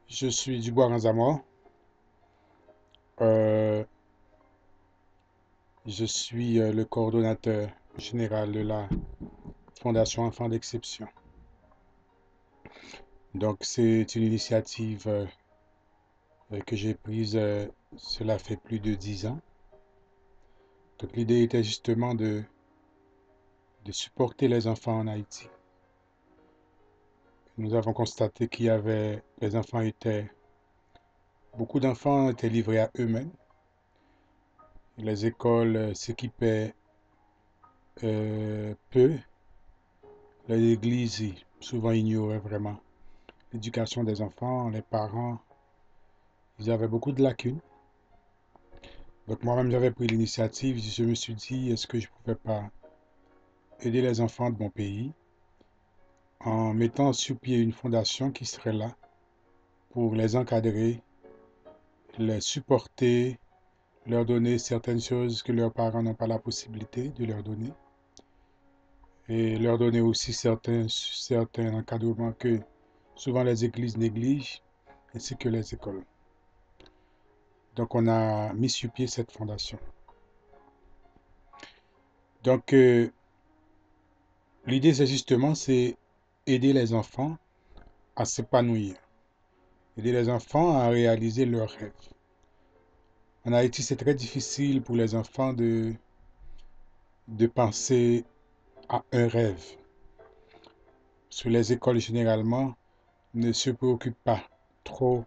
Je suis Dubois Ranzamor. Euh, je suis le coordonnateur général de la Fondation Enfants d'Exception. Donc, c'est une initiative que j'ai prise, cela fait plus de 10 ans. Donc, l'idée était justement de supporter les enfants en Haïti. Nous avons constaté beaucoup d'enfants étaient livrés à eux-mêmes. Les écoles s'équipaient peu. Les églises souvent ignoraient vraiment l'éducation des enfants, les parents, ils avaient beaucoup de lacunes. Donc moi-même, j'avais pris l'initiative, je me suis dit, est-ce que je ne pouvais pas aider les enfants de mon pays en mettant sur pied une fondation qui serait là pour les encadrer, les supporter, leur donner certaines choses que leurs parents n'ont pas la possibilité de leur donner et leur donner aussi certains encadrements que souvent les églises négligent ainsi que les écoles. Donc on a mis sur pied cette fondation. Donc l'idée c'est aider les enfants à s'épanouir, aider les enfants à réaliser leurs rêves. En Haïti, c'est très difficile pour les enfants de penser à un rêve. Sur les écoles, généralement, ne se préoccupent pas trop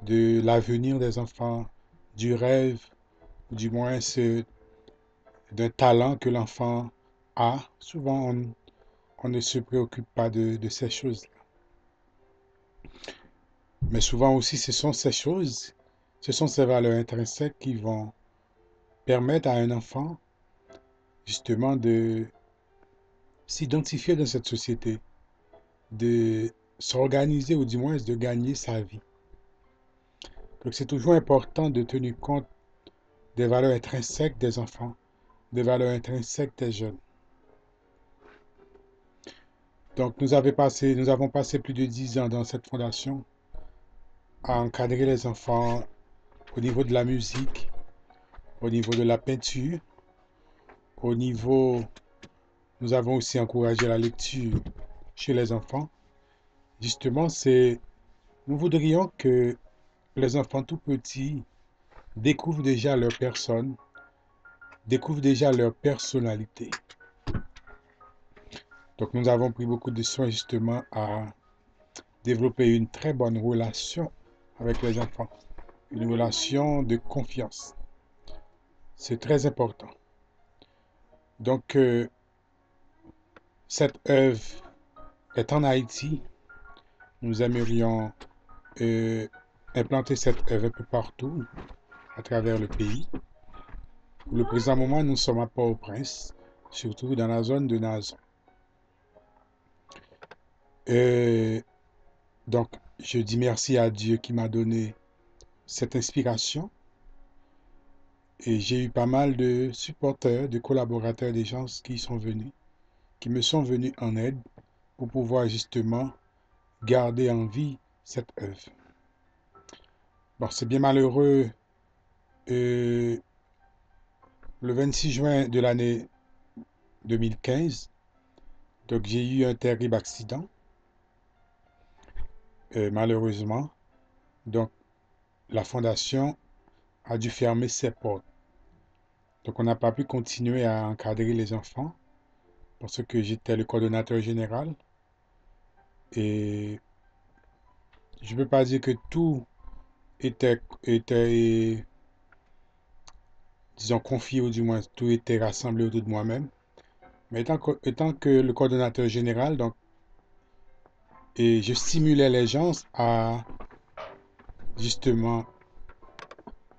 de l'avenir des enfants, du rêve, ou du moins d'un talent que l'enfant a. Souvent, on ne se préoccupe pas de ces choses-là. Mais souvent aussi, ce sont ces valeurs intrinsèques qui vont permettre à un enfant justement de s'identifier dans cette société, de s'organiser ou du moins de gagner sa vie. Donc c'est toujours important de tenir compte des valeurs intrinsèques des enfants, des valeurs intrinsèques des jeunes. Donc nous avons passé plus de 10 ans dans cette fondation à encadrer les enfants au niveau de la musique, au niveau de la peinture, au niveau, nous avons aussi encouragé la lecture chez les enfants. Justement, nous voudrions que les enfants tout petits découvrent déjà leur personne, découvrent déjà leur personnalité. Donc nous avons pris beaucoup de soin justement à développer une très bonne relation avec les enfants, une relation de confiance. C'est très important. Donc cette œuvre est en Haïti. Nous aimerions euh, implanter cette œuvre un peu partout à travers le pays. Pour le présent moment, nous sommes à Port-au-Prince, surtout dans la zone de Nazon. Euh, donc, je dis merci à Dieu qui m'a donné cette inspiration et j'ai eu pas mal de supporters, de collaborateurs, des gens qui me sont venus en aide pour pouvoir justement garder en vie cette œuvre. Bon, c'est bien malheureux, euh, le 26 juin de l'année 2015, donc j'ai eu un terrible accident, malheureusement. Donc, la fondation a dû fermer ses portes. Donc, on n'a pas pu continuer à encadrer les enfants parce que j'étais le coordonnateur général. Et je ne peux pas dire que tout était, disons, confié ou du moins tout était rassemblé autour de moi-même. Mais étant que le coordonnateur général, donc, et je stimulais les gens à justement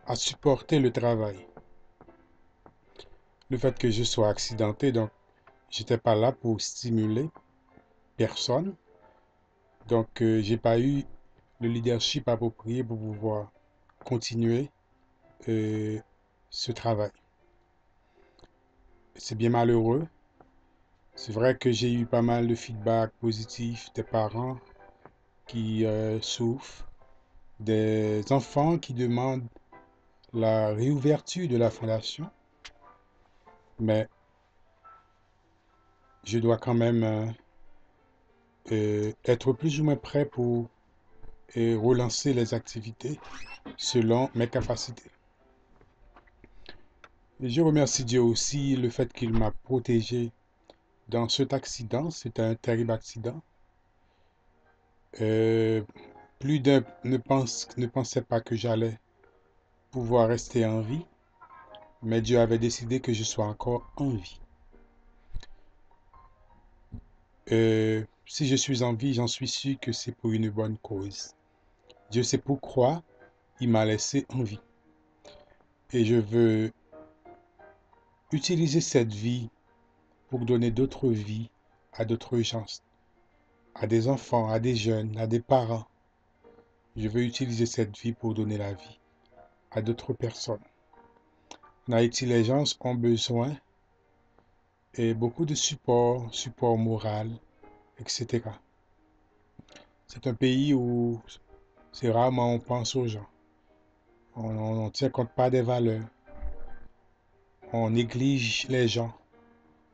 à supporter le travail. Le fait que je sois accidenté, donc, j'étais pas là pour stimuler personne. Donc, j'ai pas eu le leadership approprié pour pouvoir continuer euh, ce travail. C'est bien malheureux. C'est vrai que j'ai eu pas mal de feedback positif des parents qui souffrent. des enfants qui demandent la réouverture de la fondation, mais je dois quand même être plus ou moins prêt pour relancer les activités selon mes capacités. Et je remercie Dieu aussi le fait qu'il m'a protégé dans cet accident. C'était un terrible accident. Euh, Plus d'un ne pensait pas que j'allais pouvoir rester en vie, mais Dieu avait décidé que je sois encore en vie. Si je suis en vie, j'en suis sûr que c'est pour une bonne cause. Dieu sait pourquoi il m'a laissé en vie. Et je veux utiliser cette vie pour donner d'autres vies à d'autres gens, à des enfants, à des jeunes, à des parents. Je veux utiliser cette vie pour donner la vie à d'autres personnes. En Haïti, les gens ont besoin et beaucoup de support, support moral, etc. C'est un pays où c'est rarement on pense aux gens. On ne tient compte pas des valeurs. On néglige les gens.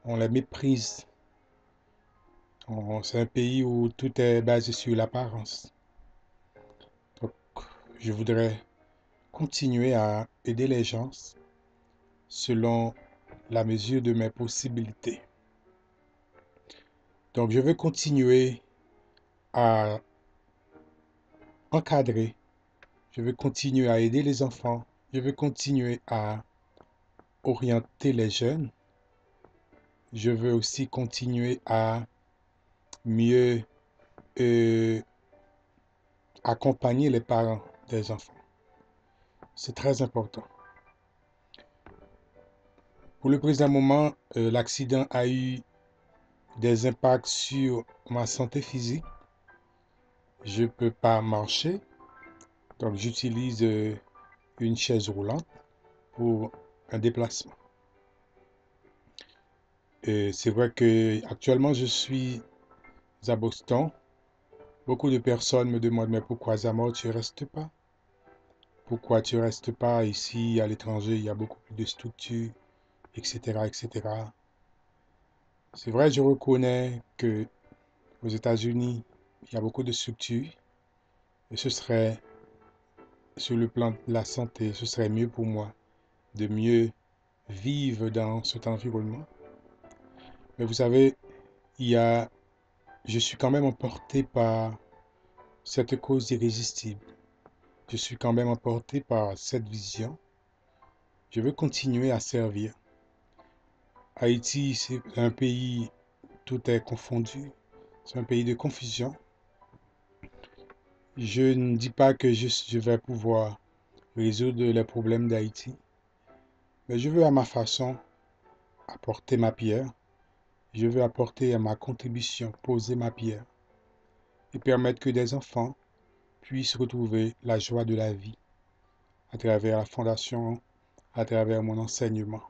On les méprise. C'est un pays où tout est basé sur l'apparence. Donc, je voudrais continuer à aider les gens selon la mesure de mes possibilités. Donc, je veux continuer à encadrer. Je veux continuer à aider les enfants. Je veux continuer à orienter les jeunes. Je veux aussi continuer à mieux euh, accompagner les parents des enfants. C'est très important. Pour le présent moment, l'accident a eu des impacts sur ma santé physique. Je ne peux pas marcher, donc j'utilise une chaise roulante pour un déplacement. C'est vrai que actuellement je suis à Boston. Beaucoup de personnes me demandent mais pourquoi Zamor tu restes pas? Pourquoi tu restes pas ici à l'étranger? Il y a beaucoup plus de structures, etc., etc. C'est vrai, je reconnais que aux États-Unis, il y a beaucoup de structures et ce serait, sur le plan de la santé, ce serait mieux pour moi de mieux vivre dans cet environnement. Mais vous savez, il y a, je suis quand même emporté par cette cause irrésistible. Je suis quand même emporté par cette vision. Je veux continuer à servir. Haïti, c'est un pays, tout est confondu. C'est un pays de confusion. Je ne dis pas que je vais pouvoir résoudre les problèmes d'Haïti, mais je veux à ma façon apporter ma pierre. Je veux apporter à ma contribution, poser ma pierre et permettre que des enfants puissent retrouver la joie de la vie à travers la fondation, à travers mon enseignement.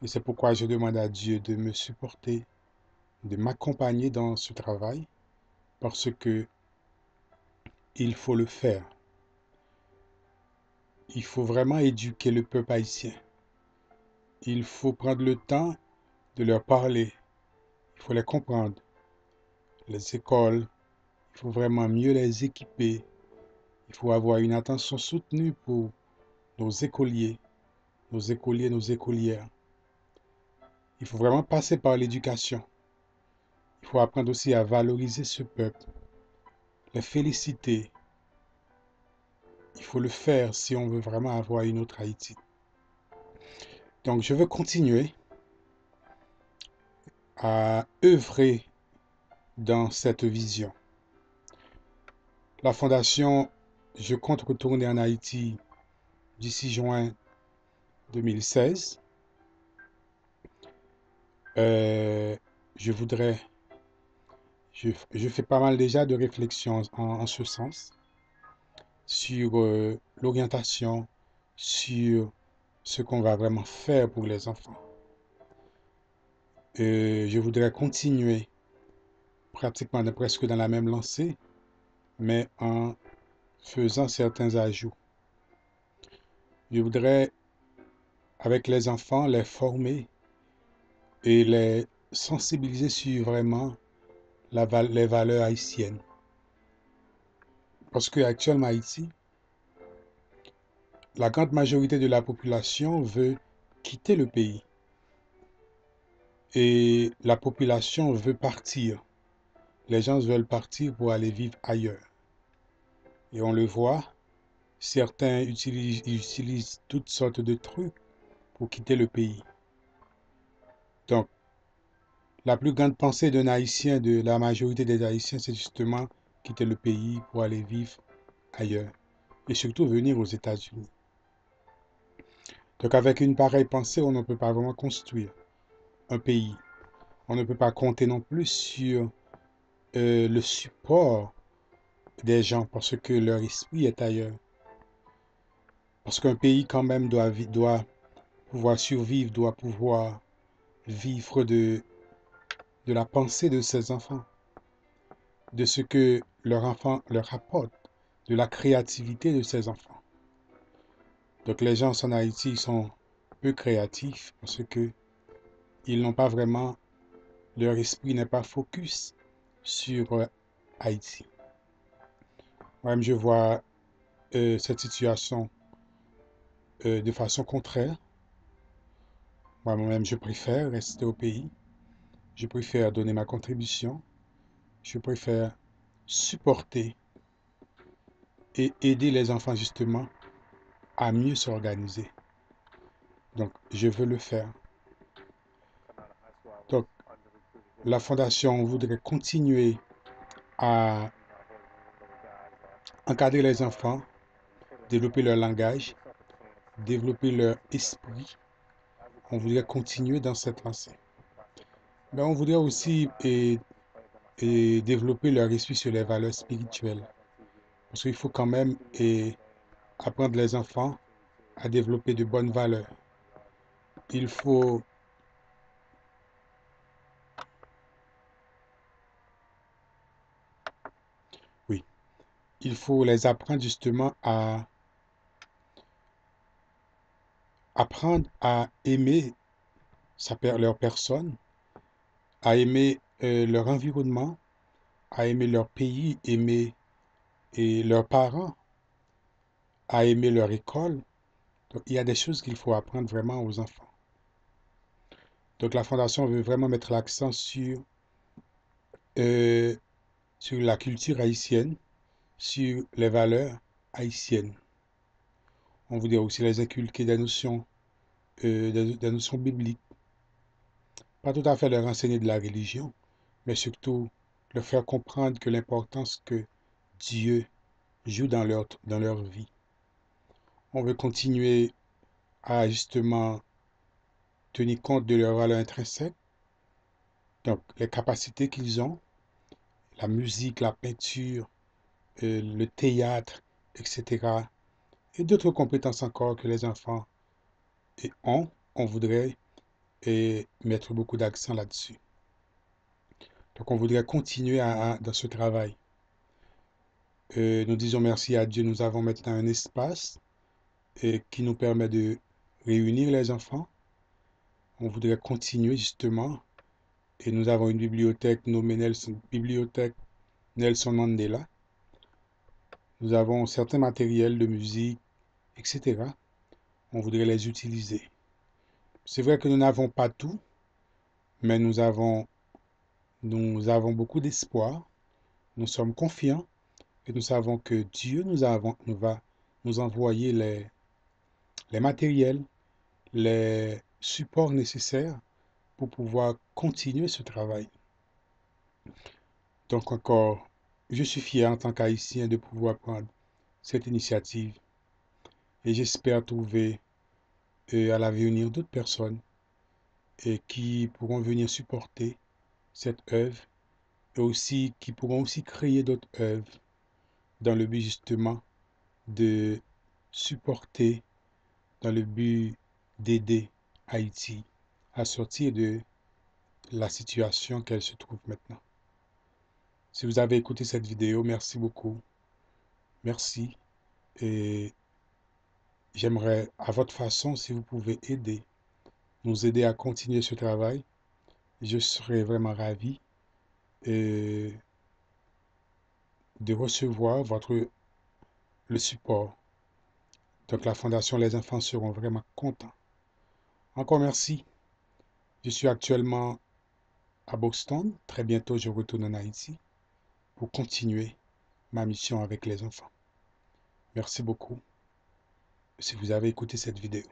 Et c'est pourquoi je demande à Dieu de me supporter, de m'accompagner dans ce travail, parce que il faut le faire. Il faut vraiment éduquer le peuple haïtien. Il faut prendre le temps de leur parler. Il faut les comprendre. Les écoles, il faut vraiment mieux les équiper. Il faut avoir une attention soutenue pour nos écoliers, nos écoliers, nos écolières. Il faut vraiment passer par l'éducation. Il faut apprendre aussi à valoriser ce peuple, les féliciter. Il faut le faire si on veut vraiment avoir une autre Haïti. Donc, je veux continuer à œuvrer dans cette vision. La fondation, je compte retourner en Haïti d'ici juin 2016. Je voudrais, je fais pas mal déjà de réflexions en ce sens, sur l'orientation, sur ce qu'on va vraiment faire pour les enfants. Je voudrais continuer pratiquement presque dans la même lancée, mais en faisant certains ajouts. Je voudrais, avec les enfants, les former et les sensibiliser sur vraiment les valeurs haïtiennes. Parce qu'actuellement, Haïti, la grande majorité de la population veut quitter le pays. Et la population veut partir. Les gens veulent partir pour aller vivre ailleurs. Et on le voit, certains utilisent toutes sortes de trucs pour quitter le pays. Donc, la plus grande pensée d'un Haïtien, de la majorité des Haïtiens, c'est justement quitter le pays pour aller vivre ailleurs. Et surtout venir aux États-Unis. Donc, avec une pareille pensée, on ne peut pas vraiment construire un pays. On ne peut pas compter non plus sur le support des gens parce que leur esprit est ailleurs. Parce qu'un pays quand même doit pouvoir survivre, doit pouvoir vivre de la pensée de ses enfants, de ce que leur enfant leur apporte, de la créativité de ses enfants. Donc les gens en Haïti sont peu créatifs parce que ils n'ont pas vraiment, leur esprit n'est pas focus sur Haïti. Moi-même, je vois cette situation de façon contraire. Moi-même, je préfère rester au pays. Je préfère donner ma contribution. Je préfère supporter et aider les enfants justement à mieux s'organiser. Donc, je veux le faire. Donc, la fondation voudrait continuer à encadrer les enfants, développer leur langage, développer leur esprit. On voudrait continuer dans cette lancée. Mais on voudrait aussi développer leur esprit sur les valeurs spirituelles. Parce qu'il faut quand même apprendre les enfants à développer de bonnes valeurs. Il faut, oui, il faut les apprendre justement à apprendre à aimer leur personne, à aimer leur environnement, à aimer leur pays, aimer leurs parents, à aimer leur école. Donc, il y a des choses qu'il faut apprendre vraiment aux enfants. Donc, la Fondation veut vraiment mettre l'accent euh, sur la culture haïtienne, sur les valeurs haïtiennes. On voudrait aussi les inculquer des notions bibliques. Pas tout à fait leur enseigner de la religion, mais surtout leur faire comprendre que l'importance que Dieu joue dans leur vie. On veut continuer à justement tenir compte de leurs valeurs intrinsèques, donc les capacités qu'ils ont, la musique, la peinture, le théâtre, etc. Et d'autres compétences encore que les enfants ont. On voudrait mettre beaucoup d'accent là-dessus. Donc on voudrait continuer dans ce travail. Nous disons merci à Dieu, nous avons maintenant un espace qui nous permet de réunir les enfants. On voudrait continuer justement et nous avons une bibliothèque nommée Bibliothèque Nelson Mandela. Nous avons certains matériels de musique, etc. On voudrait les utiliser. C'est vrai que nous n'avons pas tout, mais nous avons beaucoup d'espoir. Nous sommes confiants et nous savons que Dieu va nous envoyer les matériels, les supports nécessaires pour pouvoir continuer ce travail. Donc encore, je suis fier en tant qu'Haïtien de pouvoir prendre cette initiative et j'espère trouver à l'avenir d'autres personnes qui pourront venir supporter cette œuvre et aussi qui pourront aussi créer d'autres œuvres dans le but justement de supporter, dans le but d'aider Haïti à sortir de la situation qu'elle se trouve maintenant. Si vous avez écouté cette vidéo, merci beaucoup. Merci. Et j'aimerais, à votre façon, si vous pouvez nous aider à continuer ce travail, je serais vraiment ravi euh, de recevoir le support. Donc la Fondation Les Enfants seront vraiment contents. Encore merci. Je suis actuellement à Boston. Très bientôt, je retourne en Haïti pour continuer ma mission avec les enfants. Merci beaucoup si vous avez écouté cette vidéo.